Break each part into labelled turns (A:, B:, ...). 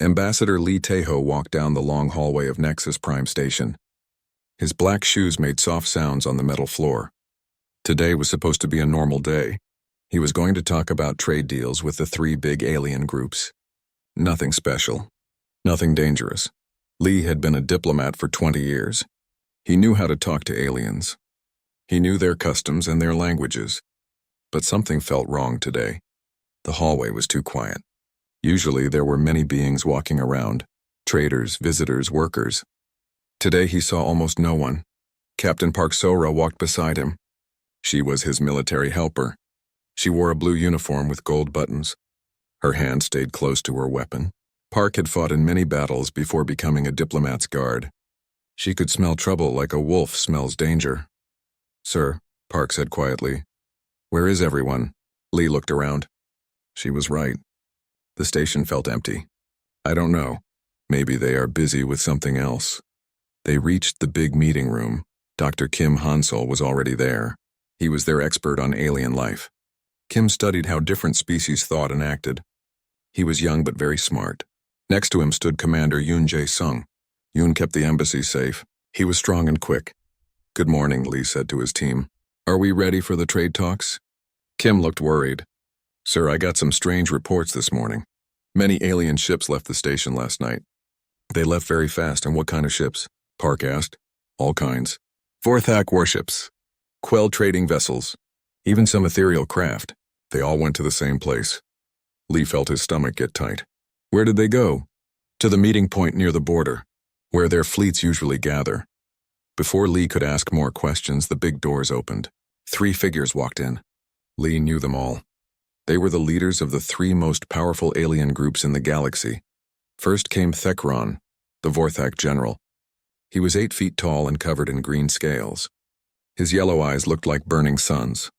A: Ambassador Lee Tejo walked down the long hallway of Nexus Prime Station. His black shoes made soft sounds on the metal floor. Today was supposed to be a normal day. He was going to talk about trade deals with the three big alien groups. Nothing special. Nothing dangerous. Lee had been a diplomat for 20 years. He knew how to talk to aliens. He knew their customs and their languages. But something felt wrong today. The hallway was too quiet. Usually there were many beings walking around, traders, visitors, workers. Today he saw almost no one. Captain Park Sora walked beside him. She was his military helper. She wore a blue uniform with gold buttons. Her hand stayed close to her weapon. Park had fought in many battles before becoming a diplomat's guard. She could smell trouble like a wolf smells danger. "Sir," Park said quietly. "Where is everyone?" Lee looked around. She was right. The station felt empty. "I don't know. Maybe they are busy with something else." They reached the big meeting room. Dr. Kim Hansel was already there. He was their expert on alien life. Kim studied how different species thought and acted. He was young but very smart. Next to him stood Commander Yoon Jae-sung. Yoon kept the embassy safe. He was strong and quick. "Good morning," Lee said to his team. "Are we ready for the trade talks?" Kim looked worried. "Sir, I got some strange reports this morning. Many alien ships left the station last night." "They left very fast, and what kind of ships?" Park asked. "All kinds. Vorthak warships, Quell trading vessels, even some ethereal craft. They all went to the same place." Lee felt his stomach get tight. "Where did they go?" "To the meeting point near the border, where their fleets usually gather." Before Lee could ask more questions, the big doors opened. 3 figures walked in. Lee knew them all. They were the leaders of the 3 most powerful alien groups in the galaxy. First came Thekron, the Vorthak general. He was 8 feet tall and covered in green scales. His yellow eyes looked like burning suns.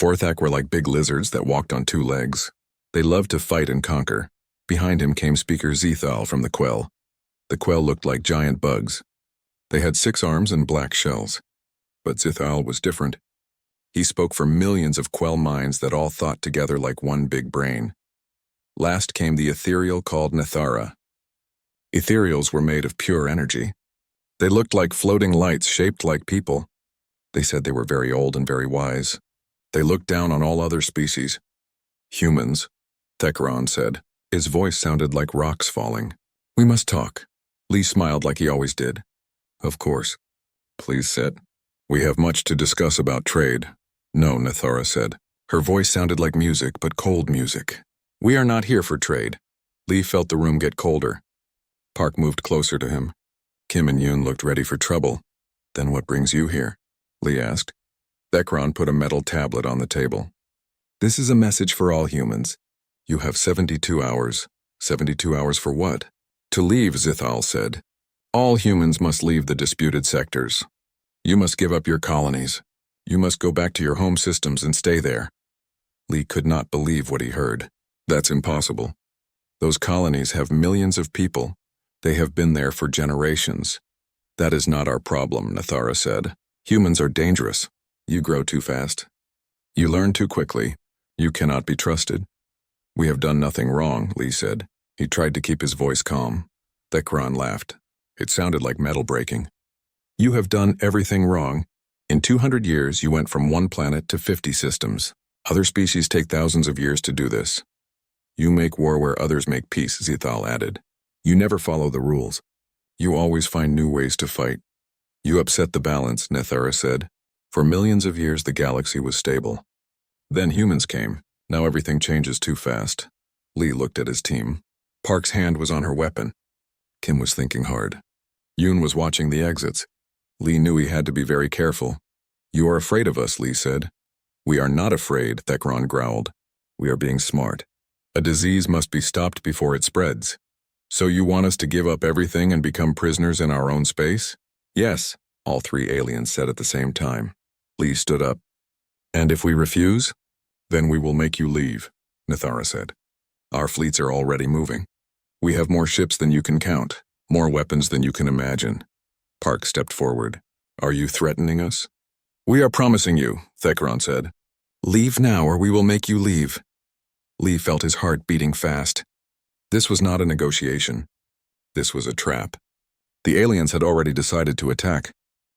A: Vorthak were like big lizards that walked on 2 legs. They loved to fight and conquer. Behind him came Speaker Zethal from the Quell. The Quell looked like giant bugs. They had 6 arms and black shells. But Zethal was different. He spoke for millions of Quell minds that all thought together like one big brain. Last came the ethereal called Nathara. Ethereals were made of pure energy. They looked like floating lights shaped like people. They said they were very old and very wise. They looked down on all other species. "Humans," Thekron said. His voice sounded like rocks falling. "We must talk." Lee smiled like he always did. "Of course. Please sit. We have much to discuss about trade." "No," Nathara said. Her voice sounded like music, but cold music. "We are not here for trade." Lee felt the room get colder. Park moved closer to him. Kim and Yoon looked ready for trouble. "Then what brings you here?" Lee asked. Thekron put a metal tablet on the table. "This is a message for all humans. You have 72 hours. 72 hours for what?" "To leave," Zethal said. "All humans must leave the disputed sectors. You must give up your colonies. You must go back to your home systems and stay there." Lee could not believe what he heard. "That's impossible. Those colonies have millions of people. They have been there for generations." "That is not our problem," Nathara said. "Humans are dangerous. You grow too fast. You learn too quickly. You cannot be trusted." "We have done nothing wrong," Lee said. He tried to keep his voice calm. Thekron laughed. It sounded like metal breaking. "You have done everything wrong. In 200 years, you went from 1 planet to 50 systems. Other species take thousands of years to do this. You make war where others make peace," Zethal added. "You never follow the rules. You always find new ways to fight. You upset the balance," Nathara said. "For millions of years, the galaxy was stable. Then humans came. Now everything changes too fast." Lee looked at his team. Park's hand was on her weapon. Kim was thinking hard. Yoon was watching the exits. Lee knew he had to be very careful. "You are afraid of us," Lee said. "We are not afraid," Thekron growled. "We are being smart. A disease must be stopped before it spreads. So you want us to give up everything and become prisoners in our own space?" "Yes," all 3 aliens said at the same time. Lee stood up. "And if we refuse?" "Then we will make you leave," Nathara said. "Our fleets are already moving. We have more ships than you can count, more weapons than you can imagine." Park stepped forward. "Are you threatening us?" "We are promising you," Thekron said. "Leave now or we will make you leave." Lee felt his heart beating fast. This was not a negotiation. This was a trap. The aliens had already decided to attack.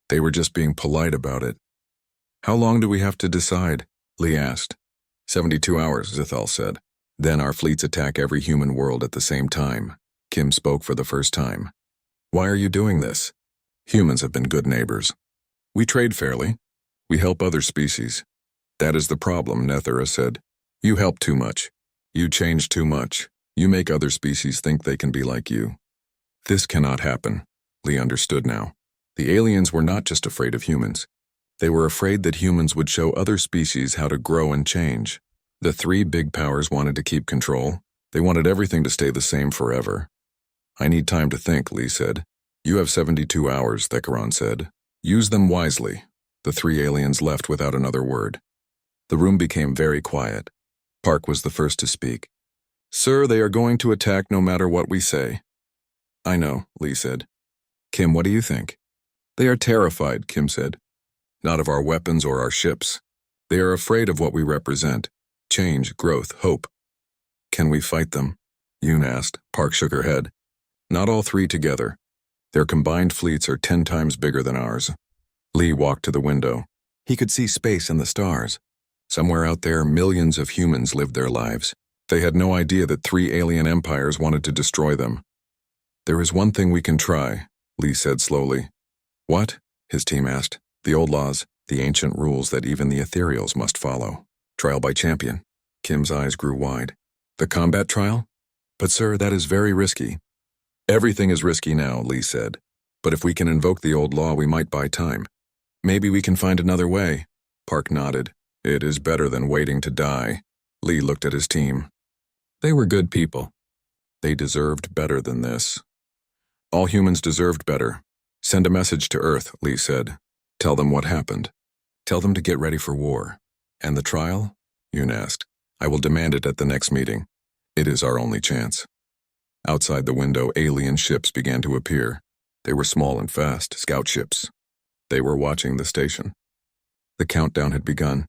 A: They were just being polite about it. How long do we have to decide? Lee asked. 72 hours, Zithal said. Then our fleets attack every human world at the same time. Kim spoke for the first time. Why are you doing this? Humans have been good neighbors. We trade fairly. We help other species. That is the problem, Nethera said. You help too much. You change too much. You make other species think they can be like you. This cannot happen. Lee understood now. The aliens were not just afraid of humans. They were afraid that humans would show other species how to grow and change. The three big powers wanted to keep control. They wanted everything to stay the same forever. I need time to think, Lee said. You have 72 hours, Thekaron said. Use them wisely. The three aliens left without another word. The room became very quiet. Park was the first to speak. Sir, they are going to attack no matter what we say. I know, Lee said. Kim, what do you think? They are terrified, Kim said. Not of our weapons or our ships. They are afraid of what we represent. Change, growth, hope. Can we fight them? Yoon asked. Park shook her head. Not all three together. Their combined fleets are 10 times bigger than ours. Lee walked to the window. He could see space and the stars. Somewhere out there, millions of humans lived their lives. They had no idea that 3 alien empires wanted to destroy them. There is one thing we can try, Lee said slowly. What? His team asked. The old laws, the ancient rules that even the ethereals must follow. Trial by champion. Kim's eyes grew wide. The combat trial? But sir, that is very risky. Everything is risky now, Lee said. But if we can invoke the old law, we might buy time. Maybe we can find another way. Park nodded. It is better than waiting to die. Lee looked at his team. They were good people. They deserved better than this. All humans deserved better. Send a message to Earth, Lee said. Tell them what happened. Tell them to get ready for war. And the trial? Yoon asked. I will demand it at the next meeting. It is our only chance. Outside the window, alien ships began to appear. They were small and fast, scout ships. They were watching the station. The countdown had begun.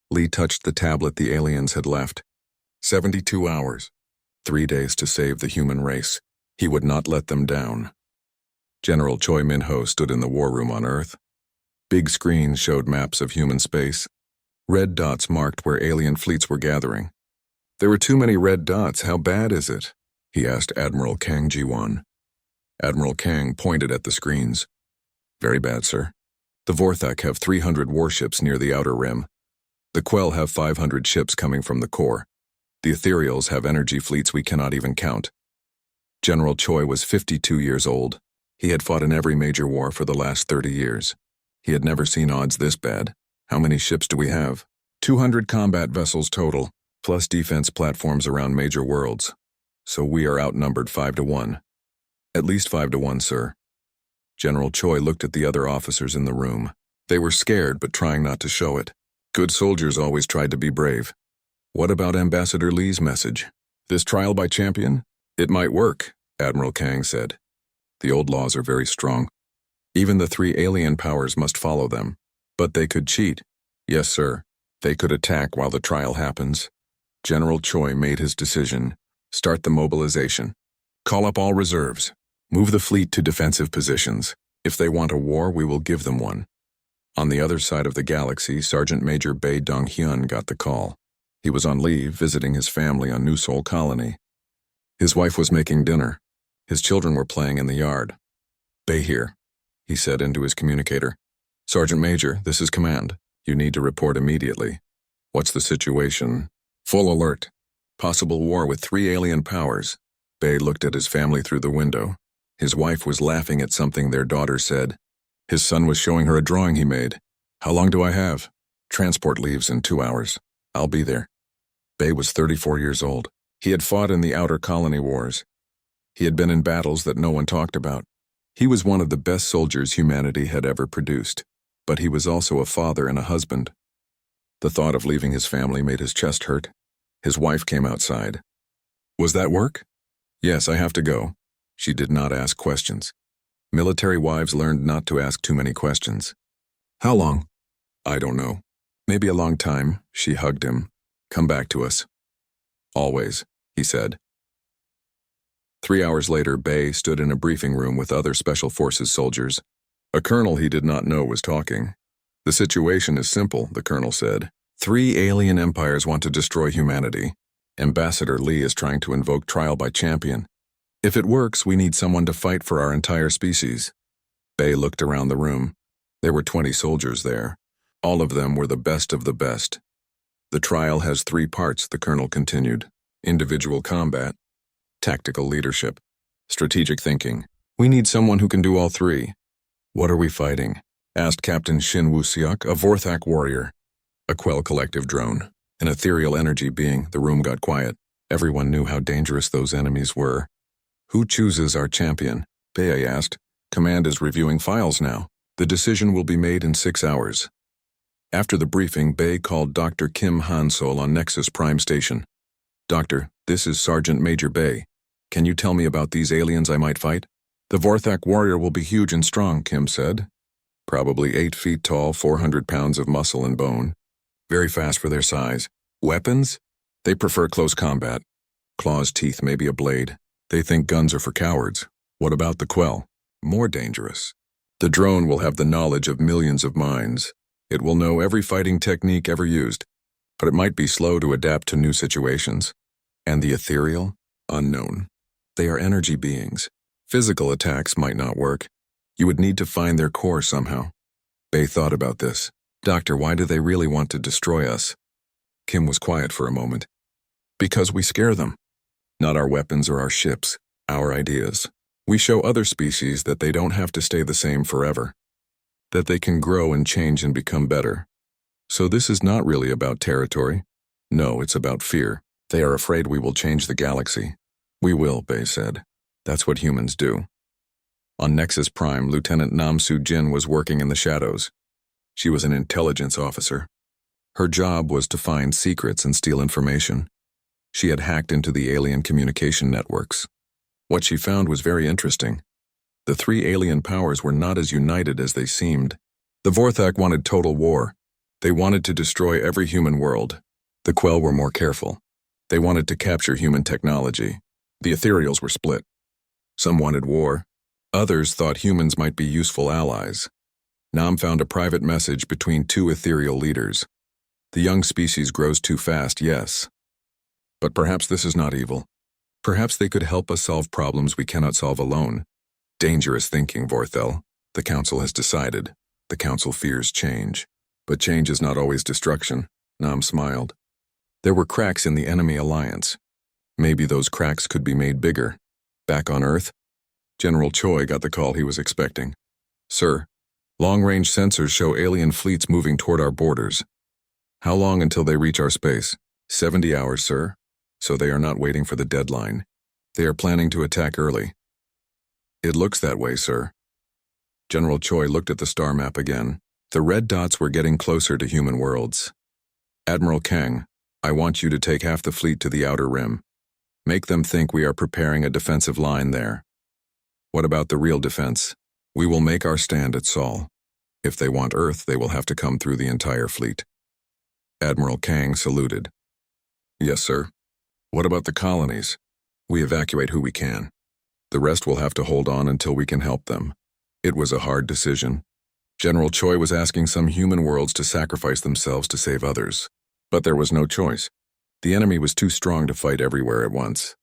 A: Lee touched the tablet the aliens had left. 72 hours. 3 days to save the human race. He would not let them down. General Choi Min-ho stood in the war room on Earth. Big screens showed maps of human space. Red dots marked where alien fleets were gathering. There were too many red dots. How bad is it? He asked Admiral Kang Ji-won. Admiral Kang pointed at the screens. Very bad, sir. The Vorthak have 300 warships near the outer rim. The Quell have 500 ships coming from the core. The Ethereals have energy fleets we cannot even count. General Choi was 52 years old. He had fought in every major war for the last 30 years. He had never seen odds this bad. How many ships do we have? 200 combat vessels total, plus defense platforms around major worlds. So we are outnumbered 5-1. At least 5-1, sir. General Choi looked at the other officers in the room. They were scared, but trying not to show it. Good soldiers always tried to be brave. What about Ambassador Lee's message? This trial by champion? It might work, Admiral Kang said. The old laws are very strong. Even the 3 alien powers must follow them. But they could cheat. Yes, sir. They could attack while the trial happens. General Choi made his decision. Start the mobilization. Call up all reserves. Move the fleet to defensive positions. If they want a war, we will give them one. On the other side of the galaxy, Sergeant Major Bae Dong-hyun got the call. He was on leave, visiting his family on New Seoul Colony. His wife was making dinner. His children were playing in the yard. Bae here, he said into his communicator. Sergeant Major, this is command. You need to report immediately. What's the situation? Full alert. Possible war with 3 alien powers. Bae looked at his family through the window. His wife was laughing at something their daughter said. His son was showing her a drawing he made. How long do I have? Transport leaves in 2 hours. I'll be there. Bae was 34 years old. He had fought in the outer colony wars. He had been in battles that no one talked about. He was one of the best soldiers humanity had ever produced. But he was also a father and a husband. The thought of leaving his family made his chest hurt. His wife came outside. Was that work? Yes, I have to go. She did not ask questions. Military wives learned not to ask too many questions. How long? I don't know. Maybe a long time. She hugged him. Come back to us. Always, he said. 3 hours later, Bay stood in a briefing room with other Special Forces soldiers. A colonel he did not know was talking. "The situation is simple," the colonel said. "3 alien empires want to destroy humanity. Ambassador Lee is trying to invoke trial by champion. If it works, we need someone to fight for our entire species." Bay looked around the room. There were 20 soldiers there. All of them were the best of the best. "The trial has 3 parts," the colonel continued. "Individual combat, tactical leadership, strategic thinking. We need someone who can do all 3. "What are we fighting?" asked Captain Shin Woo-seok, a Vorthak warrior. "A Quell Collective drone, an ethereal energy being." The room got quiet. Everyone knew how dangerous those enemies were. "Who chooses our champion?" Bay asked. "Command is reviewing files now. The decision will be made in 6 hours." After the briefing, Bay called Dr. Kim Han-sol on Nexus Prime Station. "Doctor, this is Sergeant Major Bay. Can you tell me about these aliens I might fight?" "The Vorthak warrior will be huge and strong," Kim said. "Probably 8 feet tall, 400 pounds of muscle and bone. Very fast for their size. Weapons? They prefer close combat. Claws, teeth, maybe a blade. They think guns are for cowards. What about the Quell? More dangerous. The drone will have the knowledge of millions of minds. It will know every fighting technique ever used, but it might be slow to adapt to new situations. And the ethereal? Unknown. They are energy beings. Physical attacks might not work. You would need to find their core somehow." Bay thought about this. "Doctor, why do they really want to destroy us?" Kim was quiet for a moment. "Because we scare them. Not our weapons or our ships, our ideas. We show other species that they don't have to stay the same forever, that they can grow and change and become better. So this is not really about territory. No, it's about fear. They are afraid we will change the galaxy." "We will," Bay said. "That's what humans do." On Nexus Prime, Lieutenant Nam Soo-jin was working in the shadows. She was an intelligence officer. Her job was to find secrets and steal information. She had hacked into the alien communication networks. What she found was very interesting. The 3 alien powers were not as united as they seemed. The Vorthak wanted total war. They wanted to destroy every human world. The Quell were more careful. They wanted to capture human technology. The Ethereals were split. Some wanted war. Others thought humans might be useful allies. Nam found a private message between 2 ethereal leaders. "The young species grows too fast, yes. But perhaps this is not evil. Perhaps they could help us solve problems we cannot solve alone. Dangerous thinking, Vorthel. The Council has decided. The Council fears change. But change is not always destruction." Nam smiled. There were cracks in the enemy alliance. Maybe those cracks could be made bigger. Back on Earth, General Choi got the call he was expecting. "Sir, long-range sensors show alien fleets moving toward our borders. How long until they reach our space?" 70 hours, sir. So they are not waiting for the deadline. They are planning to attack early." "It looks that way, sir." General Choi looked at the star map again. The red dots were getting closer to human worlds. "Admiral Kang, I want you to take half the fleet to the outer rim. Make them think we are preparing a defensive line there. What about the real defense? We will make our stand at Sol. If they want Earth, they will have to come through the entire fleet." Admiral Kang saluted. "Yes, sir. What about the colonies? We evacuate who we can. The rest will have to hold on until we can help them." It was a hard decision. General Choi was asking some human worlds to sacrifice themselves to save others. But there was no choice. The enemy was too strong to fight everywhere at once.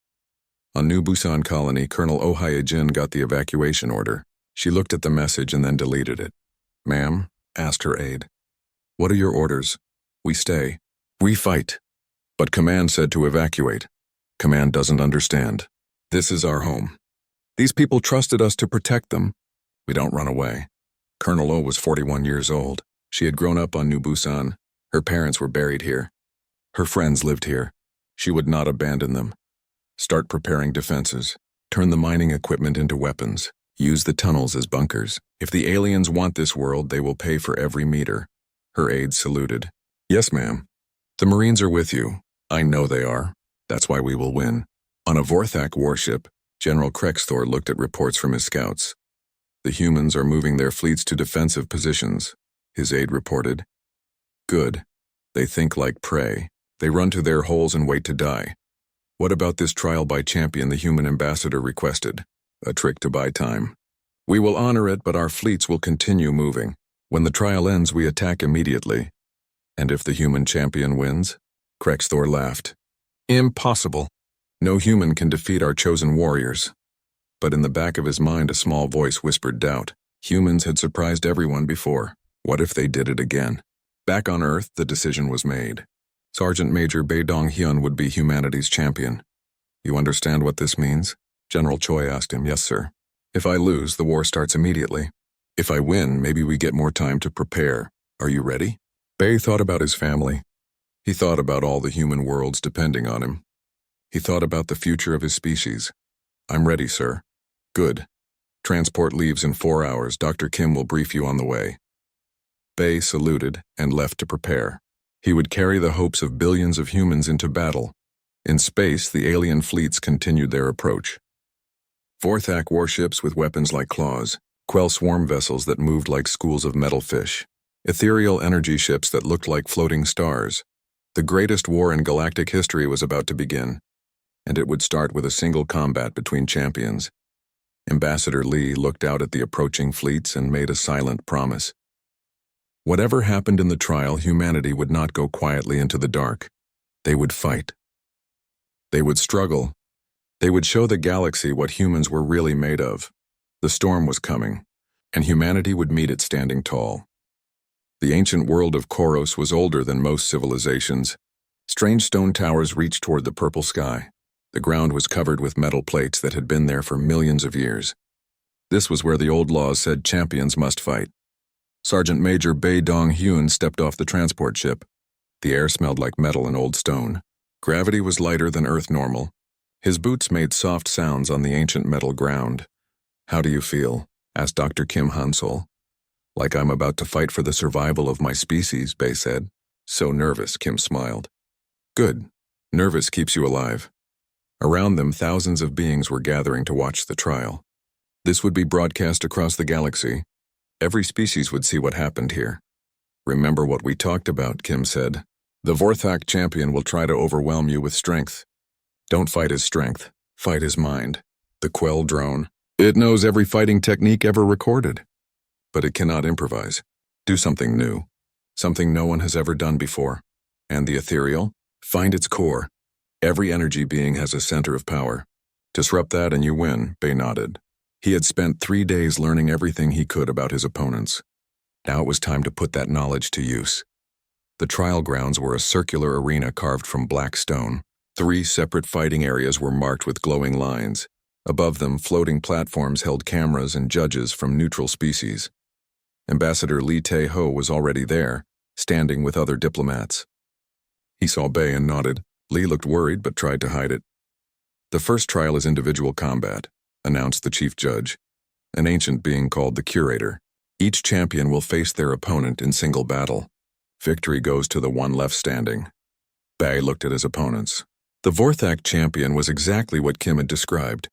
A: On New Busan Colony, Colonel Oh Hye-jin got the evacuation order. She looked at the message and then deleted it. "Ma'am?" asked her aide. "What are your orders?" "We stay. We fight." "But Command said to evacuate." "Command doesn't understand. This is our home. These people trusted us to protect them. We don't run away." Colonel Oh was 41 years old. She had grown up on New Busan. Her parents were buried here. Her friends lived here. She would not abandon them. "Start preparing defenses. Turn the mining equipment into weapons. Use the tunnels as bunkers. If the aliens want this world, they will pay for every meter." Her aides saluted. "Yes, ma'am. The Marines are with you. I know they are. That's why we will win." On a Vorthak warship, General Krexthor looked at reports from his scouts. "The humans are moving their fleets to defensive positions," his aide reported. "Good. They think like prey. They run to their holes and wait to die. What about this trial by champion the human ambassador requested? A trick to buy time. We will honor it, but our fleets will continue moving. When the trial ends, we attack immediately. And if the human champion wins? Krexthor laughed. Impossible. No human can defeat our chosen warriors. But in the back of his mind, a small voice whispered doubt. Humans had surprised everyone before. What if they did it again? Back on Earth, the decision was made. Sergeant Major Bae Dong-hyun would be humanity's champion. You understand what this means? General Choi asked him. Yes, sir. If I lose, the war starts immediately. If I win, maybe we get more time to prepare. Are you ready? Bae thought about his family. He thought about all the human worlds depending on him. He thought about the future of his species. I'm ready, sir. Good. Transport leaves in 4 hours. Dr. Kim will brief you on the way. Bae saluted and left to prepare. He would carry the hopes of billions of humans into battle. In space, the alien fleets continued their approach. Vorthak warships with weapons like claws, Quell swarm vessels that moved like schools of metal fish, ethereal energy ships that looked like floating stars. The greatest war in galactic history was about to begin, and it would start with a single combat between champions. Ambassador Lee looked out at the approaching fleets and made a silent promise. Whatever happened in the trial, humanity would not go quietly into the dark. They would fight. They would struggle. They would show the galaxy what humans were really made of. The storm was coming, and humanity would meet it standing tall. The ancient world of Koros was older than most civilizations. Strange stone towers reached toward the purple sky. The ground was covered with metal plates that had been there for millions of years. This was where the old laws said champions must fight. Sergeant Major Bae Dong-hyun stepped off the transport ship. The air smelled like metal and old stone. Gravity was lighter than Earth normal. His boots made soft sounds on the ancient metal ground. How do you feel? Asked Dr. Kim Hansol. Like I'm about to fight for the survival of my species, Bae said. So nervous, Kim smiled. Good. Nervous keeps you alive. Around them, thousands of beings were gathering to watch the trial. This would be broadcast across the galaxy. Every species would see what happened here. Remember what we talked about, Kim said. The Vorthak champion will try to overwhelm you with strength. Don't fight his strength. Fight his mind. The Quell drone. It knows every fighting technique ever recorded. But it cannot improvise. Do something new. Something no one has ever done before. And the ethereal? Find its core. Every energy being has a center of power. Disrupt that and you win, Bae nodded. He had spent 3 days learning everything he could about his opponents. Now it was time to put that knowledge to use. The trial grounds were a circular arena carved from black stone. 3 separate fighting areas were marked with glowing lines. Above them, floating platforms held cameras and judges from neutral species. Ambassador Lee Tae-ho was already there, standing with other diplomats. He saw Bae and nodded. Lee looked worried but tried to hide it. The first trial is individual combat, announced the chief judge, an ancient being called the curator. Each champion will face their opponent in single battle. Victory goes to the one left standing. Bae looked at his opponents. The Vorthak champion was exactly what Kim had described.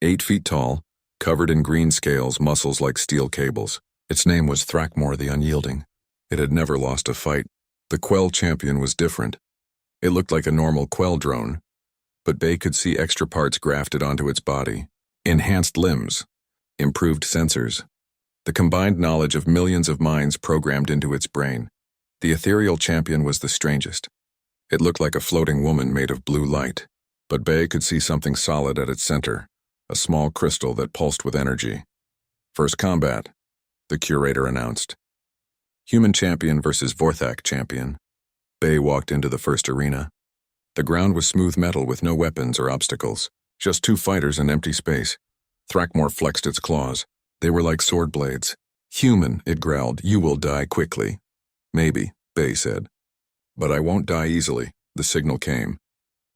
A: 8 feet tall, covered in green scales, muscles like steel cables. Its name was Thrakmor the Unyielding. It had never lost a fight. The Quell champion was different. It looked like a normal Quell drone, but Bae could see extra parts grafted onto its body. Enhanced limbs, improved sensors, the combined knowledge of millions of minds programmed into its brain. The ethereal champion was the strangest. It looked like a floating woman made of blue light, but Bae could see something solid at its center, a small crystal that pulsed with energy. First combat, the curator announced. Human champion versus Vorthak champion. Bae walked into the first arena. The ground was smooth metal with no weapons or obstacles, just 2 fighters in empty space. Thrakmor flexed its claws. They were like sword blades. Human, it growled, you will die quickly. Maybe, Bae said. But I won't die easily, the signal came.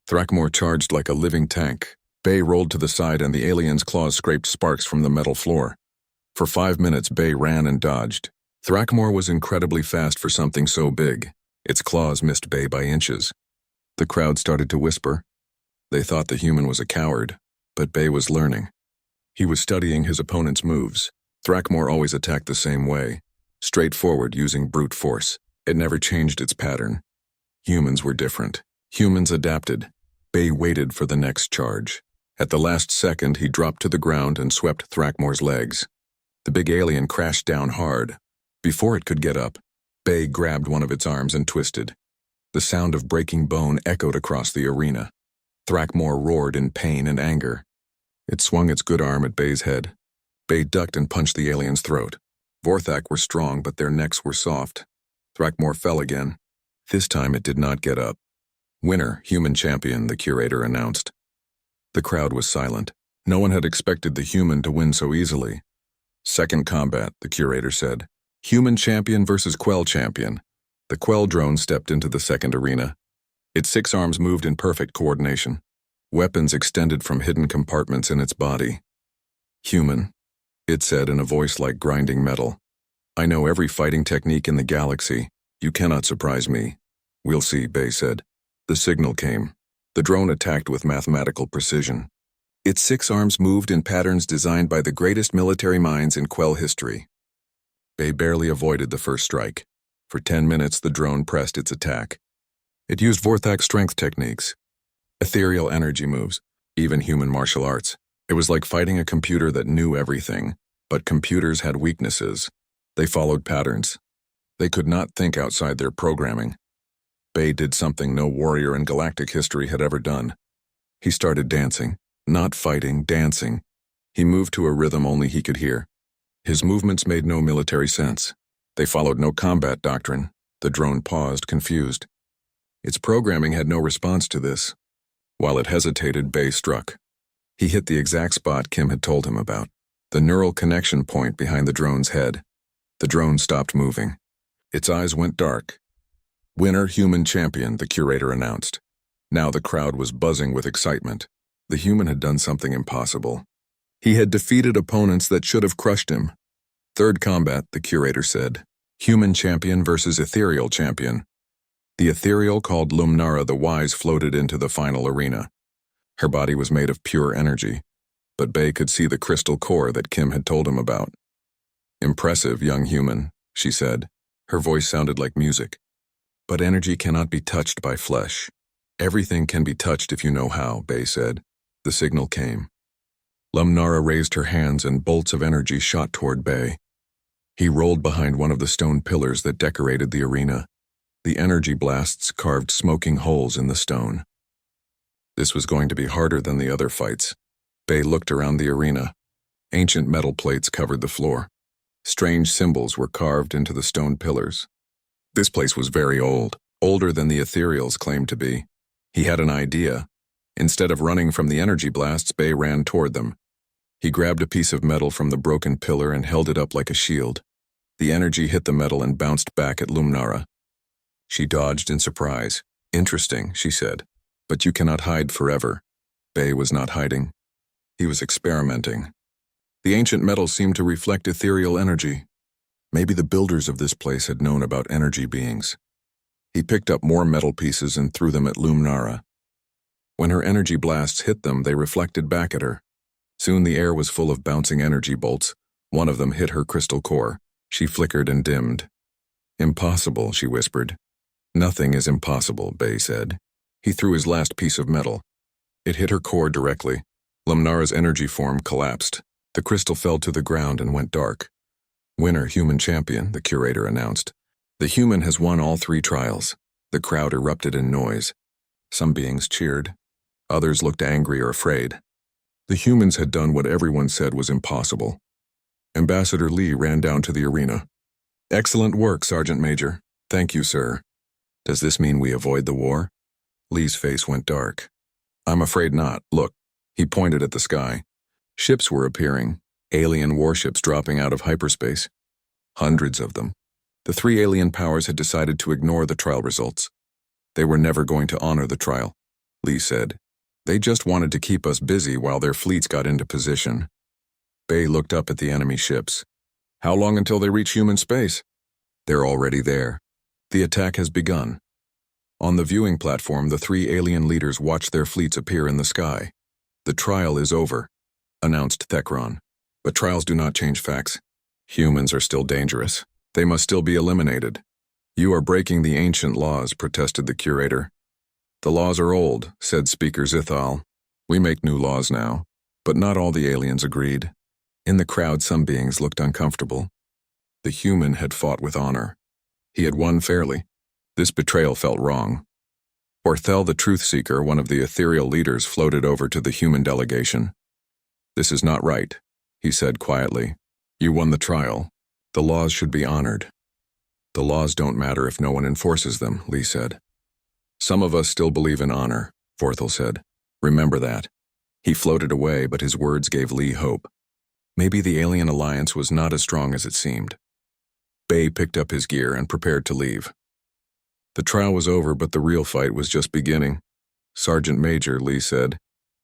A: Thrakmor charged like a living tank. Bae rolled to the side and the alien's claws scraped sparks from the metal floor. For 5 minutes, Bae ran and dodged. Thrakmor was incredibly fast for something so big. Its claws missed Bae by inches. The crowd started to whisper. They thought the human was a coward, but Bae was learning. He was studying his opponent's moves. Thrakmor always attacked the same way, straightforward using brute force. It never changed its pattern. Humans were different. Humans adapted. Bay waited for the next charge. At the last second, he dropped to the ground and swept Thrackmore's legs. The big alien crashed down hard. Before it could get up, Bay grabbed one of its arms and twisted. The sound of breaking bone echoed across the arena. Thrackmore roared in pain and anger. It swung its good arm at Bay's head. Bay ducked and punched the alien's throat. Vorthak were strong, but their necks were soft. Thrackmore fell again. This time it did not get up. "Winner, human champion," the curator announced. The crowd was silent. No one had expected the human to win so easily. "Second combat," the curator said. "Human champion versus Quell champion." The Quell drone stepped into the second arena. Its 6 arms moved in perfect coordination. Weapons extended from hidden compartments in its body. "Human," it said in a voice like grinding metal. "I know every fighting technique in the galaxy. You cannot surprise me." "We'll see," Bay said. The signal came. The drone attacked with mathematical precision. Its 6 arms moved in patterns designed by the greatest military minds in Quell history. Bay barely avoided the first strike. For 10 minutes, the drone pressed its attack. It used Vorthak strength techniques, ethereal energy moves, even human martial arts. It was like fighting a computer that knew everything, but computers had weaknesses. They followed patterns. They could not think outside their programming. Bay did something no warrior in galactic history had ever done. He started dancing, not fighting, dancing. He moved to a rhythm only he could hear. His movements made no military sense. They followed no combat doctrine. The drone paused, confused. Its programming had no response to this. While it hesitated, Bay struck. He hit the exact spot Kim had told him about, the neural connection point behind the drone's head. The drone stopped moving. Its eyes went dark. "Winner, human champion," the curator announced. Now the crowd was buzzing with excitement. The human had done something impossible. He had defeated opponents that should have crushed him. "Third combat," the curator said. "Human champion versus ethereal champion." The ethereal, called Lumnara the Wise, floated into the final arena. Her body was made of pure energy, but Bay could see the crystal core that Kim had told him about. "Impressive, young human," she said. Her voice sounded like music. "But energy cannot be touched by flesh." "Everything can be touched if you know how," Bay said. The signal came. Lumnara raised her hands and bolts of energy shot toward Bay. He rolled behind one of the stone pillars that decorated the arena. The energy blasts carved smoking holes in the stone. This was going to be harder than the other fights. Bay looked around the arena. Ancient metal plates covered the floor. Strange symbols were carved into the stone pillars. This place was very old, older than the ethereals claimed to be. He had an idea. Instead of running from the energy blasts, Bay ran toward them. He grabbed a piece of metal from the broken pillar and held it up like a shield. The energy hit the metal and bounced back at Lumnara. She dodged in surprise. "Interesting," she said. "But you cannot hide forever." Bay was not hiding. He was experimenting. The ancient metal seemed to reflect ethereal energy. Maybe the builders of this place had known about energy beings. He picked up more metal pieces and threw them at Lumnara. When her energy blasts hit them, they reflected back at her. Soon the air was full of bouncing energy bolts. One of them hit her crystal core. She flickered and dimmed. "Impossible," she whispered. "Nothing is impossible," Bay said. He threw his last piece of metal. It hit her core directly. Lumnara's energy form collapsed. The crystal fell to the ground and went dark. "Winner, human champion," the curator announced. "The human has won all 3 trials." The crowd erupted in noise. Some beings cheered. Others looked angry or afraid. The humans had done what everyone said was impossible. Ambassador Lee ran down to the arena. "Excellent work, Sergeant Major." "Thank you, sir." "Does this mean we avoid the war?" Lee's face went dark. "I'm afraid not. Look." He pointed at the sky. Ships were appearing, alien warships dropping out of hyperspace. Hundreds of them. The 3 alien powers had decided to ignore the trial results. They were never going to honor the trial, Lee said. They just wanted to keep us busy while their fleets got into position. Bay looked up at the enemy ships. "How long until they reach human space?" "They're already there. The attack has begun." On the viewing platform, the 3 alien leaders watched their fleets appear in the sky. "The trial is over," announced Thekron. "But trials do not change facts. Humans are still dangerous. They must still be eliminated." "You are breaking the ancient laws," protested the curator. The laws are old, said Speaker Zithal. We make new laws now. But not all the aliens agreed. In the crowd, some beings looked uncomfortable. The human had fought with honor. He had won fairly. This betrayal felt wrong. Orthel the Truth-Seeker, one of the ethereal leaders, floated over to the human delegation. This is not right, he said quietly. You won the trial. The laws should be honored. The laws don't matter if no one enforces them, Lee said. Some of us still believe in honor, Forthel said. Remember that. He floated away, but his words gave Lee hope. Maybe the alien alliance was not as strong as it seemed. Bay picked up his gear and prepared to leave. The trial was over, but the real fight was just beginning. Sergeant Major, Lee said,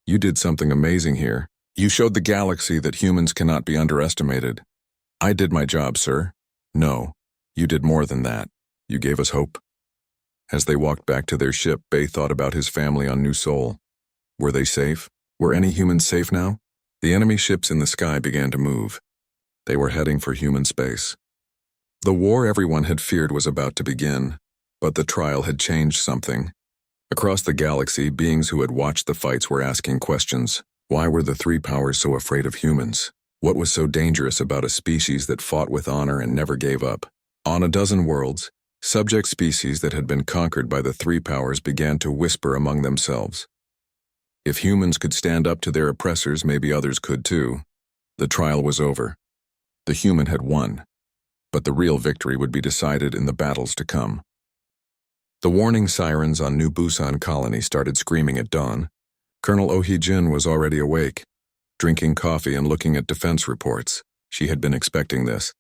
A: you did something amazing here. You showed the galaxy that humans cannot be underestimated. I did my job, sir. No, you did more than that. You gave us hope. As they walked back to their ship, Bay thought about his family on New Sol. Were they safe? Were any humans safe now? The enemy ships in the sky began to move. They were heading for human space. The war everyone had feared was about to begin, but the trial had changed something. Across the galaxy, beings who had watched the fights were asking questions. Why were the three powers so afraid of humans? What was so dangerous about a species that fought with honor and never gave up? On a dozen worlds, subject species that had been conquered by the three powers began to whisper among themselves. If humans could stand up to their oppressors, maybe others could too. The trial was over. The human had won, but the real victory would be decided in the battles to come. The warning sirens on New Busan colony started screaming at dawn. Colonel Oh Hee-jin was already awake, drinking coffee and looking at defense reports. She had been expecting this.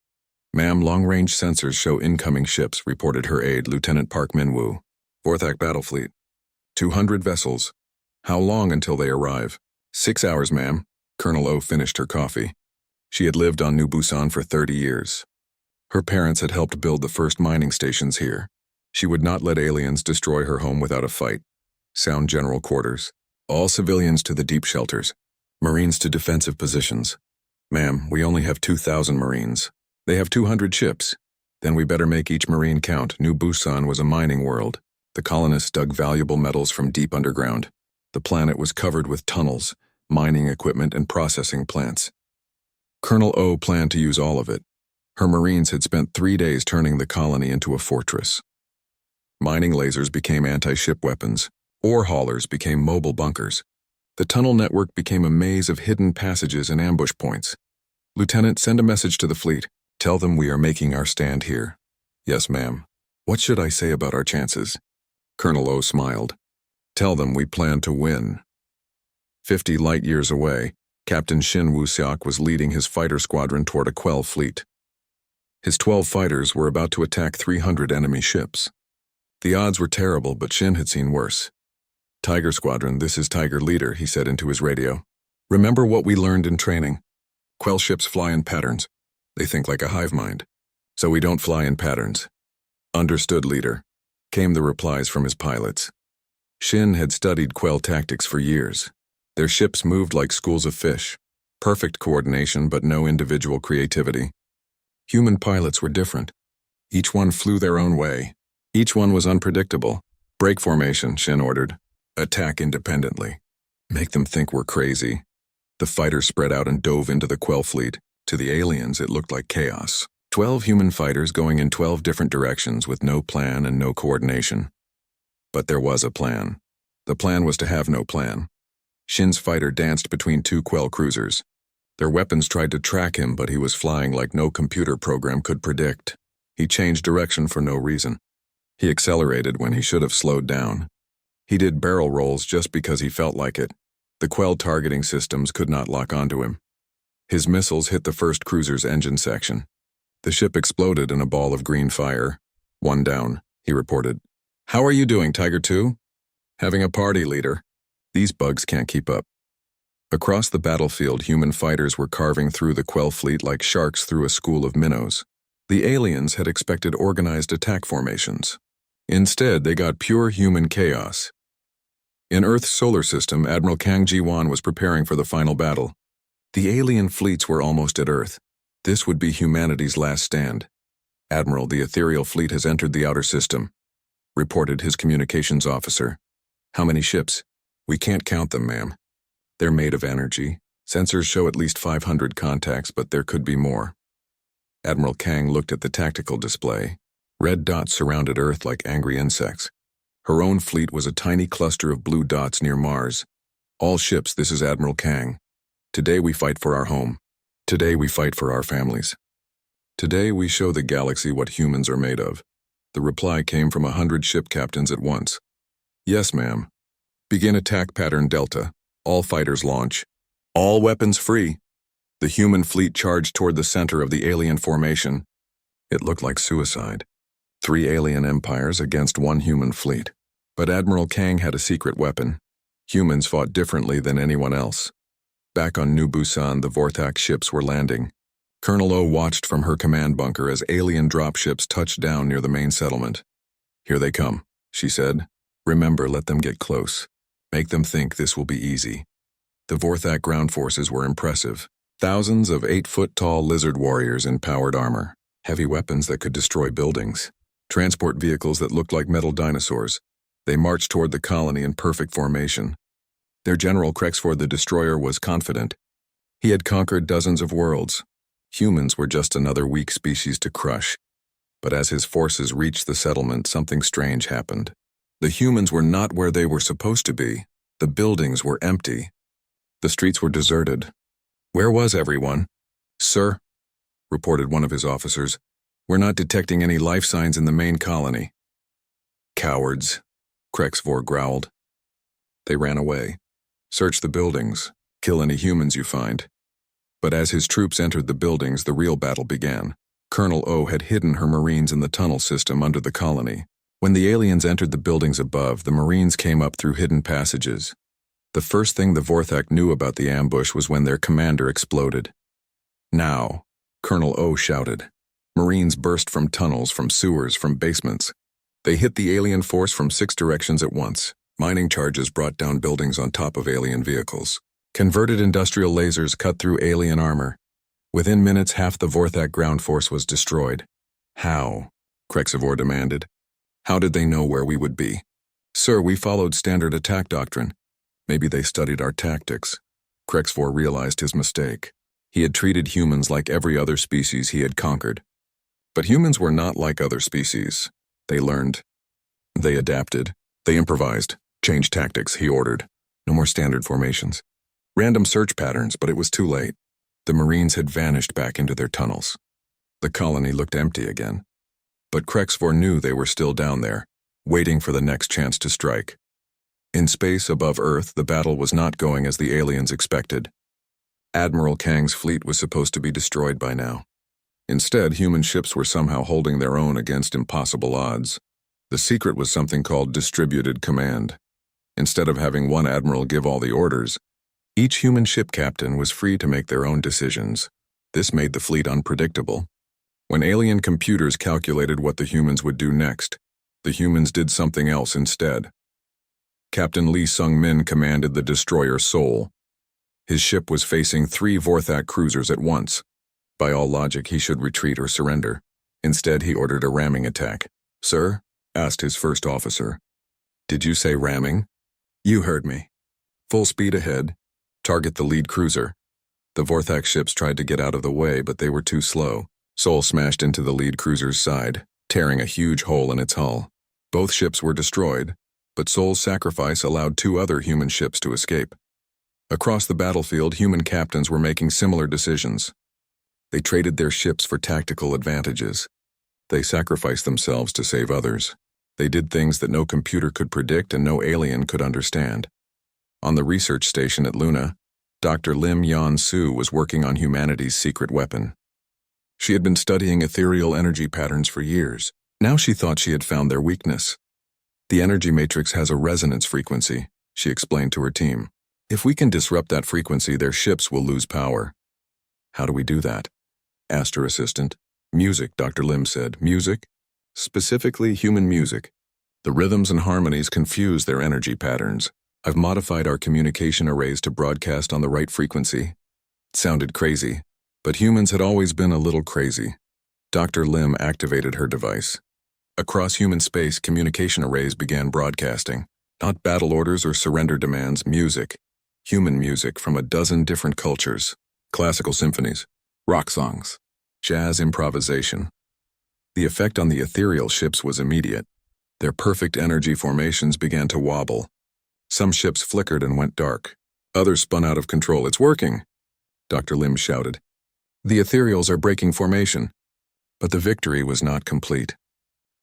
A: Ma'am, long-range sensors show incoming ships, reported her aide, Lieutenant Park Min-woo. 4th Act Battle Fleet. 200 vessels. How long until they arrive? 6 hours, ma'am. Colonel Oh finished her coffee. She had lived on New Busan for 30 years. Her parents had helped build the first mining stations here. She would not let aliens destroy her home without a fight. Sound general quarters. All civilians to the deep shelters. Marines to defensive positions. Ma'am, we only have 2,000 Marines. They have 200 ships. Then we better make each Marine count. New Busan was a mining world. The colonists dug valuable metals from deep underground. The planet was covered with tunnels, mining equipment, and processing plants. Colonel O planned to use all of it. Her Marines had spent 3 days turning the colony into a fortress. Mining lasers became anti-ship weapons. Ore haulers became mobile bunkers. The tunnel network became a maze of hidden passages and ambush points. Lieutenant, send a message to the fleet. Tell them we are making our stand here. Yes, ma'am. What should I say about our chances? Colonel O smiled. Tell them we plan to win. 50 light-years away, Captain Shin Woo-seok was leading his fighter squadron toward a Quell fleet. His 12 fighters were about to attack 300 enemy ships. The odds were terrible, but Shin had seen worse. Tiger Squadron, this is Tiger Leader, he said into his radio. Remember what we learned in training. Quell ships fly in patterns. They think like a hive mind. So we don't fly in patterns. Understood, Leader, came the replies from his pilots. Shin had studied Quell tactics for years. Their ships moved like schools of fish. Perfect coordination, but no individual creativity. Human pilots were different. Each one flew their own way. Each one was unpredictable. Break formation, Shin ordered. Attack independently. Make them think we're crazy. The fighters spread out and dove into the Quell fleet. To the aliens, it looked like chaos. 12 human fighters going in 12 different directions with no plan and no coordination. But there was a plan. The plan was to have no plan. Shin's fighter danced between 2 Quell cruisers. Their weapons tried to track him, but he was flying like no computer program could predict. He changed direction for no reason. He accelerated when he should have slowed down. He did barrel rolls just because he felt like it. The Quell targeting systems could not lock onto him. His missiles hit the first cruiser's engine section. The ship exploded in a ball of green fire. 1 down, he reported. How are you doing, Tiger 2? Having a party, Leader. These bugs can't keep up. Across the battlefield, human fighters were carving through the Quell fleet like sharks through a school of minnows. The aliens had expected organized attack formations. Instead, they got pure human chaos. In Earth's solar system, Admiral Kang Ji-won was preparing for the final battle. The alien fleets were almost at Earth. This would be humanity's last stand. Admiral, the ethereal fleet has entered the outer system, reported his communications officer. How many ships? We can't count them, ma'am. They're made of energy. Sensors show at least 500 contacts, but there could be more. Admiral Kang looked at the tactical display. Red dots surrounded Earth like angry insects. Her own fleet was a tiny cluster of blue dots near Mars. All ships, this is Admiral Kang. Today we fight for our home. Today we fight for our families. Today we show the galaxy what humans are made of. The reply came from 100 ship captains at once. Yes, ma'am. Begin attack pattern Delta. All fighters launch. All weapons free. The human fleet charged toward the center of the alien formation. It looked like suicide. 3 alien empires against 1 human fleet. But Admiral Kang had a secret weapon. Humans fought differently than anyone else. Back on New Busan, the Vorthak ships were landing. Colonel O watched from her command bunker as alien dropships touched down near the main settlement. Here they come, she said. Remember, let them get close. Make them think this will be easy. The Vorthak ground forces were impressive. Thousands of 8-foot-tall lizard warriors in powered armor, heavy weapons that could destroy buildings, transport vehicles that looked like metal dinosaurs. They marched toward the colony in perfect formation. Their general Krexfor the Destroyer was confident. He had conquered dozens of worlds. Humans were just another weak species to crush. But as his forces reached the settlement, something strange happened. The humans were not where they were supposed to be. The buildings were empty. The streets were deserted. Where was everyone? Sir, reported one of his officers, we're not detecting any life signs in the main colony. Cowards, Krexfor growled. They ran away. Search the buildings. Kill any humans you find. But as his troops entered the buildings, the real battle began. Colonel O had hidden her Marines in the tunnel system under the colony. When the aliens entered the buildings above, the Marines came up through hidden passages. The first thing the Vorthak knew about the ambush was when their commander exploded. Now, Colonel O shouted. Marines burst from tunnels, from sewers, from basements. They hit the alien force from 6 directions at once. Mining charges brought down buildings on top of alien vehicles. Converted industrial lasers cut through alien armor. Within minutes, half the Vorthak ground force was destroyed. How? Krexivor demanded. How did they know where we would be? Sir, we followed standard attack doctrine. Maybe they studied our tactics. Krexivor realized his mistake. He had treated humans like every other species he had conquered. But humans were not like other species. They learned. They adapted. They improvised. Changed tactics, he ordered. No more standard formations. Random search patterns, but it was too late. The Marines had vanished back into their tunnels. The colony looked empty again. But Krexivor knew they were still down there, waiting for the next chance to strike. In space above Earth, the battle was not going as the aliens expected. Admiral Kang's fleet was supposed to be destroyed by now. Instead, human ships were somehow holding their own against impossible odds. The secret was something called distributed command. Instead of having one admiral give all the orders, each human ship captain was free to make their own decisions. This made the fleet unpredictable. When alien computers calculated what the humans would do next, the humans did something else instead. Captain Lee Sung-min commanded the destroyer Seoul. His ship was facing 3 Vorthak cruisers at once. By all logic, he should retreat or surrender. Instead, he ordered a ramming attack. Sir? Asked his first officer. Did you say ramming? You heard me. Full speed ahead. Target the lead cruiser. The Vorthak ships tried to get out of the way, but they were too slow. Seoul smashed into the lead cruiser's side, tearing a huge hole in its hull. Both ships were destroyed, but Seoul's sacrifice allowed 2 other human ships to escape. Across the battlefield, human captains were making similar decisions. They traded their ships for tactical advantages. They sacrificed themselves to save others. They did things that no computer could predict and no alien could understand. On the research station at Luna, Dr. Lim Yan-Su was working on humanity's secret weapon. She had been studying ethereal energy patterns for years. Now she thought she had found their weakness. The energy matrix has a resonance frequency, she explained to her team. If we can disrupt that frequency, their ships will lose power. How do we do that? Asked her assistant. Music, Dr. Lim said. Music? Specifically human music. The rhythms and harmonies confuse their energy patterns. I've modified our communication arrays to broadcast on the right frequency. It sounded crazy, but humans had always been a little crazy. Dr. Lim activated her device. Across human space, communication arrays began broadcasting. Not battle orders or surrender demands, music. Human music from a dozen different cultures. Classical symphonies, rock songs, jazz improvisation. The effect on the ethereal ships was immediate. Their perfect energy formations began to wobble. Some ships flickered and went dark. Others spun out of control. "It's working!" Dr. Lim shouted. "The ethereals are breaking formation." But the victory was not complete.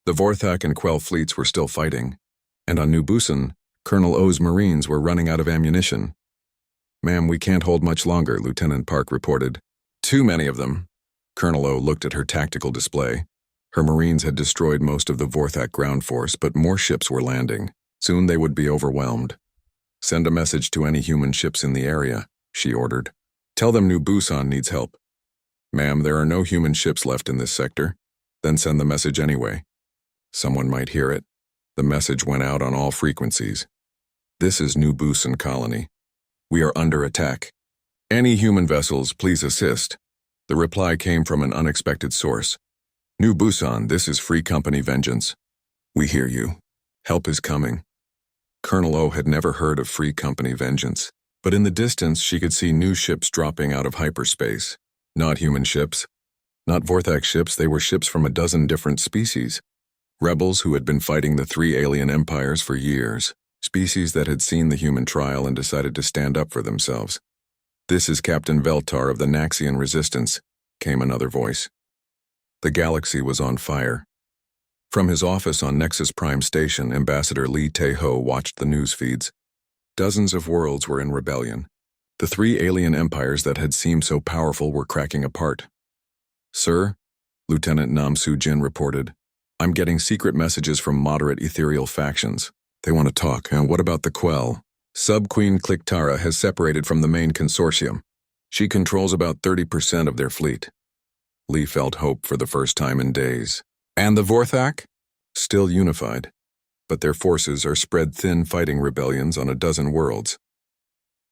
A: The Vorthak and Quell fleets were still fighting, and on New Busan, Colonel O's Marines were running out of ammunition. "Ma'am, we can't hold much longer," Lieutenant Park reported. "Too many of them." Colonel O looked at her tactical display. Her Marines had destroyed most of the Vorthak ground force, but more ships were landing. Soon they would be overwhelmed. "Send a message to any human ships in the area," she ordered. "Tell them New Busan needs help." "Ma'am, there are no human ships left in this sector." "Then send the message anyway. Someone might hear it." The message went out on all frequencies. "This is New Busan Colony. We are under attack. Any human vessels, please assist." The reply came from an unexpected source. "New Busan, this is Free Company Vengeance. We hear you. Help is coming." Colonel O had never heard of Free Company Vengeance, but in the distance she could see new ships dropping out of hyperspace. Not human ships. Not Vorthak ships, they were ships from a dozen different species. Rebels who had been fighting the three alien empires for years. Species that had seen the human trial and decided to stand up for themselves. "This is Captain Veltar of the Naxian Resistance," came another voice. The galaxy was on fire. From his office on Nexus Prime Station, Ambassador Lee Tae-ho watched the news feeds. Dozens of worlds were in rebellion. The three alien empires that had seemed so powerful were cracking apart. "Sir," Lieutenant Nam Soo-jin reported, "I'm getting secret messages from moderate ethereal factions. They want to talk. And what about the Quell? Sub-Queen Kliktara has separated from the main consortium. She controls about 30% of their fleet." Lee felt hope for the first time in days. "And the Vorthak?" "Still unified, but their forces are spread thin, fighting rebellions on a dozen worlds."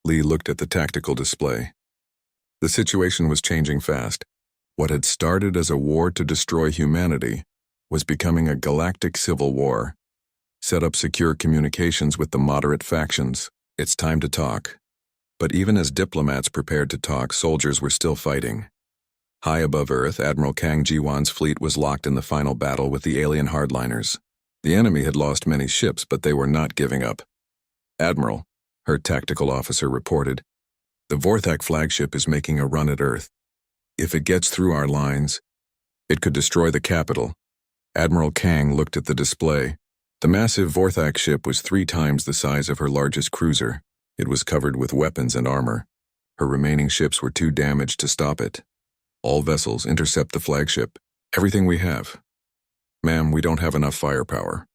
A: Lee looked at the tactical display. The situation was changing fast. What had started as a war to destroy humanity was becoming a galactic civil war. "Set up secure communications with the moderate factions. It's time to talk." But even as diplomats prepared to talk, soldiers were still fighting. High above Earth, Admiral Kang Ji-won's fleet was locked in the final battle with the alien hardliners. The enemy had lost many ships, but they were not giving up. "Admiral," her tactical officer reported, "the Vorthak flagship is making a run at Earth. If it gets through our lines, it could destroy the capital." Admiral Kang looked at the display. The massive Vorthak ship was 3 times the size of her largest cruiser. It was covered with weapons and armor. Her remaining ships were too damaged to stop it. "All vessels, intercept the flagship. Everything we have." "Ma'am, we don't have enough firepower."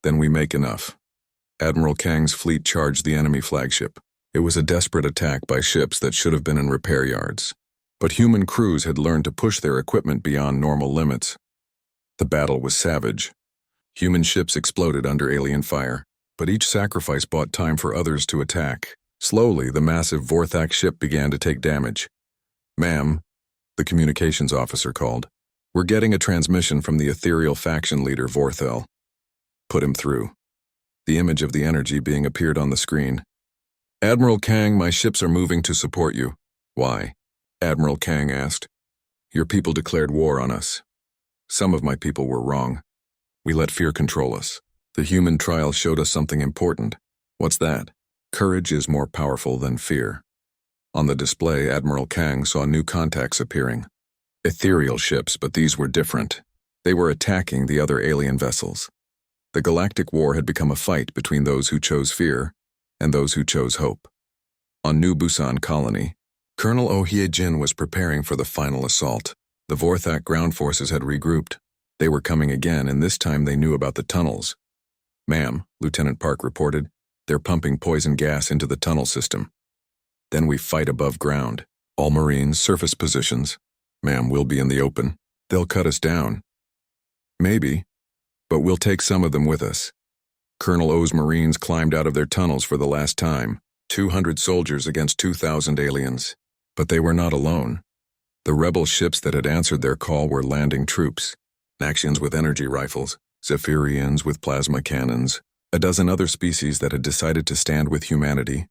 A: "Then we make enough." Admiral Kang's fleet charged the enemy flagship. It was a desperate attack by ships that should have been in repair yards. But human crews had learned to push their equipment beyond normal limits. The battle was savage. Human ships exploded under alien fire, but each sacrifice bought time for others to attack. Slowly, the massive Vorthak ship began to take damage. "Ma'am," the communications officer called, "we're getting a transmission from the ethereal faction leader Vorthel." "Put him through." The image of the energy being appeared on the screen. "Admiral Kang, my ships are moving to support you." "Why?" Admiral Kang asked. "Your people declared war on us." "Some of my people were wrong. We let fear control us. The human trial showed us something important." "What's that?" "Courage is more powerful than fear." On the display, Admiral Kang saw new contacts appearing. Ethereal ships, but these were different. They were attacking the other alien vessels. The galactic war had become a fight between those who chose fear and those who chose hope. On New Busan Colony, Colonel Oh Hye-jin was preparing for the final assault. The Vorthak ground forces had regrouped. They were coming again, and this time they knew about the tunnels. "Ma'am," Lieutenant Park reported, "they're pumping poison gas into the tunnel system. Then we fight above ground. All Marines, surface positions. Ma'am, we'll be in the open. They'll cut us down." "Maybe, but we'll take some of them with us." Colonel O's Marines climbed out of their tunnels for the last time. 200 soldiers against 2,000 aliens. But they were not alone. The rebel ships that had answered their call were landing troops. Naxians with energy rifles, Zephyrians with plasma cannons, A dozen other species that had decided to stand with humanity.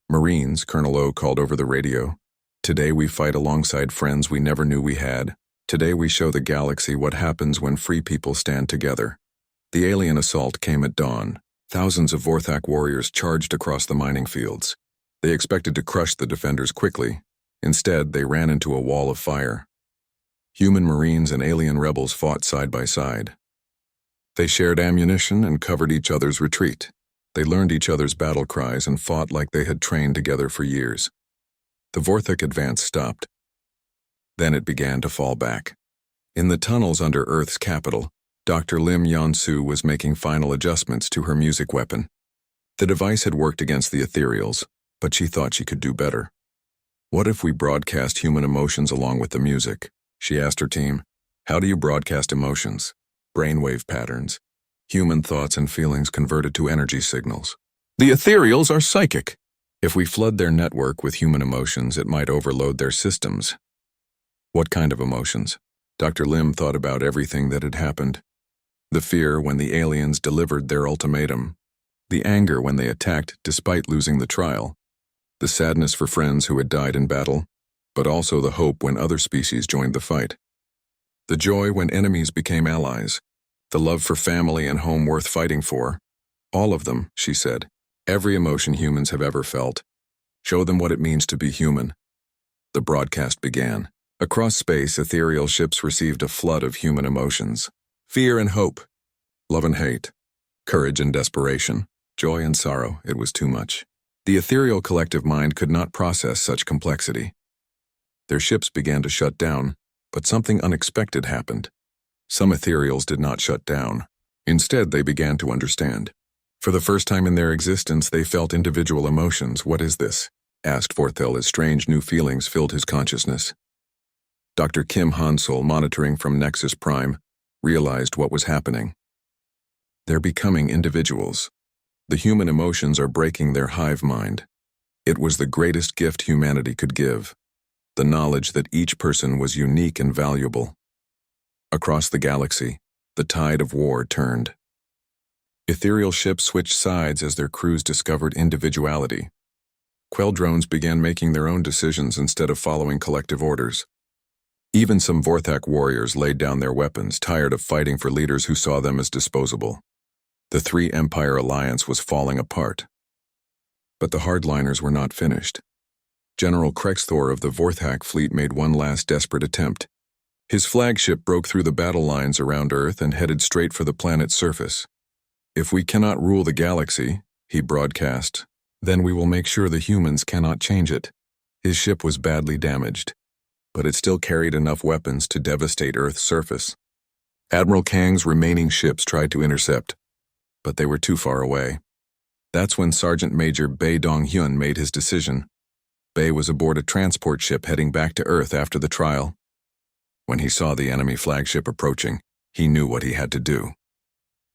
A: Marines, Colonel O called over the radio. Today we fight alongside friends we never knew we had. Today we show the galaxy what happens when free people stand together. The alien assault came at dawn. Thousands of Vorthak warriors charged across the mining fields. They expected to crush the defenders quickly. Instead, they ran into a wall of fire. Human Marines and alien rebels fought side by side. They shared ammunition and covered each other's retreat. They learned each other's battle cries and fought like they had trained together for years. The Vorthak advance stopped. Then it began to fall back. In the tunnels under Earth's capital, Dr. Lim Yansu was making final adjustments to her music weapon. The device had worked against the ethereals, but she thought she could do better. What if we broadcast human emotions along with the music? She asked her team. How do you broadcast emotions? Brainwave patterns. Human thoughts and feelings converted to energy signals. The ethereals are psychic. If we flood their network with human emotions, it might overload their systems. What kind of emotions? Dr. Lim thought about everything that had happened. The fear when the aliens delivered their ultimatum. The anger when they attacked despite losing the trial. The sadness for friends who had died in battle, but also the hope when other species joined the fight. The joy when enemies became allies. The love for family and home worth fighting for. All of them, she said. Every emotion humans have ever felt. Show them what it means to be human. The broadcast began. Across space, ethereal ships received a flood of human emotions. Fear and hope. Love and hate. Courage and desperation. Joy and sorrow. It was too much. The ethereal collective mind could not process such complexity. Their ships began to shut down, but something unexpected happened. Some ethereals did not shut down. Instead, they began to understand. For the first time in their existence, they felt individual emotions. What is this? Asked Vorthel as strange new feelings filled his consciousness. Dr. Kim Hansel, monitoring from Nexus Prime, realized what was happening. They're becoming individuals. The human emotions are breaking their hive mind. It was the greatest gift humanity could give. The knowledge that each person was unique and valuable. Across the galaxy, the tide of war turned. Ethereal ships switched sides as their crews discovered individuality. Quell drones began making their own decisions instead of following collective orders. Even some Vorthak warriors laid down their weapons, tired of fighting for leaders who saw them as disposable. The Three Empire Alliance was falling apart. But the hardliners were not finished. General Krexthor of the Vorthak fleet made one last desperate attempt. His flagship broke through the battle lines around Earth and headed straight for the planet's surface. If we cannot rule the galaxy, he broadcast, then we will make sure the humans cannot change it. His ship was badly damaged, but it still carried enough weapons to devastate Earth's surface. Admiral Kang's remaining ships tried to intercept, but they were too far away. That's when Sergeant Major Bae Dong-hyun made his decision. Bae was aboard a transport ship heading back to Earth after the trial. When he saw the enemy flagship approaching, he knew what he had to do.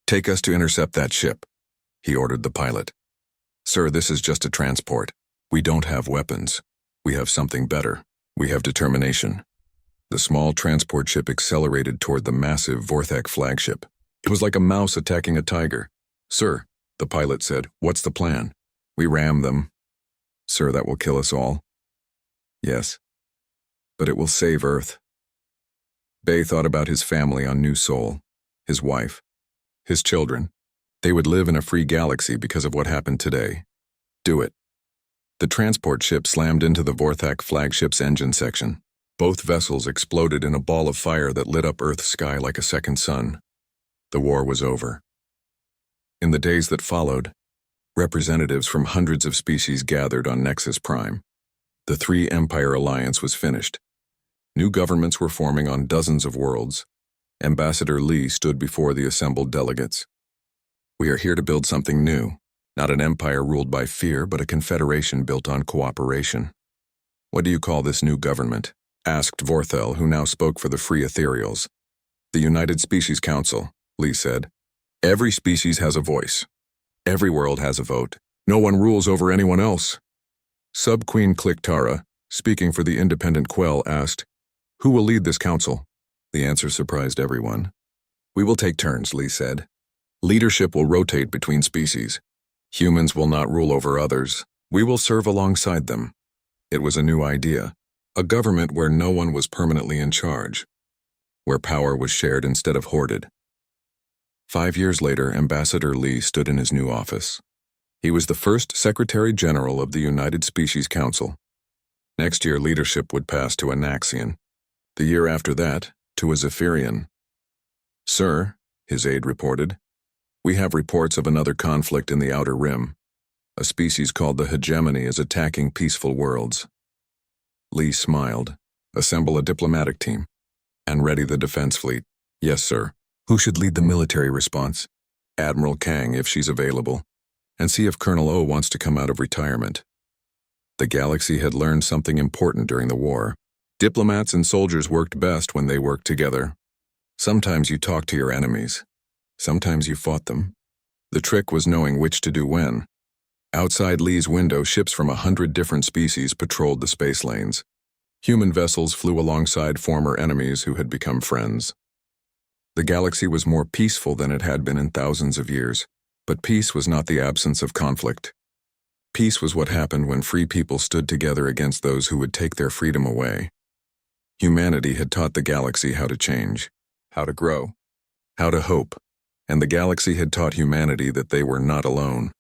A: Take us to intercept that ship, he ordered the pilot. Sir, this is just a transport. We don't have weapons. We have something better. We have determination. The small transport ship accelerated toward the massive Vorthak flagship. It was like a mouse attacking a tiger. Sir, the pilot said, what's the plan? We ram them. Sir, that will kill us all. Yes, but it will save Earth. Bae thought about his family on New Sol, his wife, his children. They would live in a free galaxy because of what happened today. Do it. The transport ship slammed into the Vorthak flagship's engine section. Both vessels exploded in a ball of fire that lit up Earth's sky like a second sun. The war was over. In the days that followed, representatives from hundreds of species gathered on Nexus Prime. The Three Empire Alliance was finished. New governments were forming on dozens of worlds. Ambassador Lee stood before the assembled delegates. We are here to build something new, not an empire ruled by fear, but a confederation built on cooperation. What do you call this new government? Asked Vorthel, who now spoke for the Free Ethereals. The United Species Council, Lee said. Every species has a voice. Every world has a vote. No one rules over anyone else. Sub-Queen Kliktara, speaking for the independent Quell, asked, who will lead this council? The answer surprised everyone. We will take turns, Lee said. Leadership will rotate between species. Humans will not rule over others. We will serve alongside them. It was a new idea, a government where no one was permanently in charge, where power was shared instead of hoarded. 5 years later, Ambassador Lee stood in his new office. He was the first Secretary General of the United Species Council. Next year, leadership would pass to a Naxian. The year after that, to a Zephyrian. "Sir," his aide reported, "we have reports of another conflict in the Outer Rim. A species called the hegemony is attacking peaceful worlds." Lee smiled. "Assemble a diplomatic team and ready the defense fleet." "Yes, sir." "Who should lead the military response?" "Admiral Kang, if she's available. And see if Colonel O wants to come out of retirement." The galaxy had learned something important during the war. Diplomats and soldiers worked best when they worked together. Sometimes you talked to your enemies. Sometimes you fought them. The trick was knowing which to do when. Outside Lee's window, ships from 100 different species patrolled the space lanes. Human vessels flew alongside former enemies who had become friends. The galaxy was more peaceful than it had been in thousands of years, but peace was not the absence of conflict. Peace was what happened when free people stood together against those who would take their freedom away. Humanity had taught the galaxy how to change, how to grow, how to hope, and the galaxy had taught humanity that they were not alone.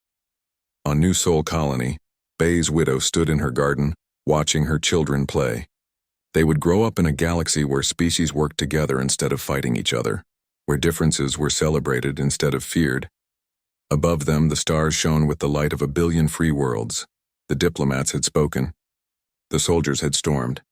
A: On New Sol Colony, Bay's widow stood in her garden, watching her children play. They would grow up in a galaxy where species worked together instead of fighting each other, where differences were celebrated instead of feared. Above them, the stars shone with the light of 1 billion free worlds. The diplomats had spoken. The soldiers had stormed.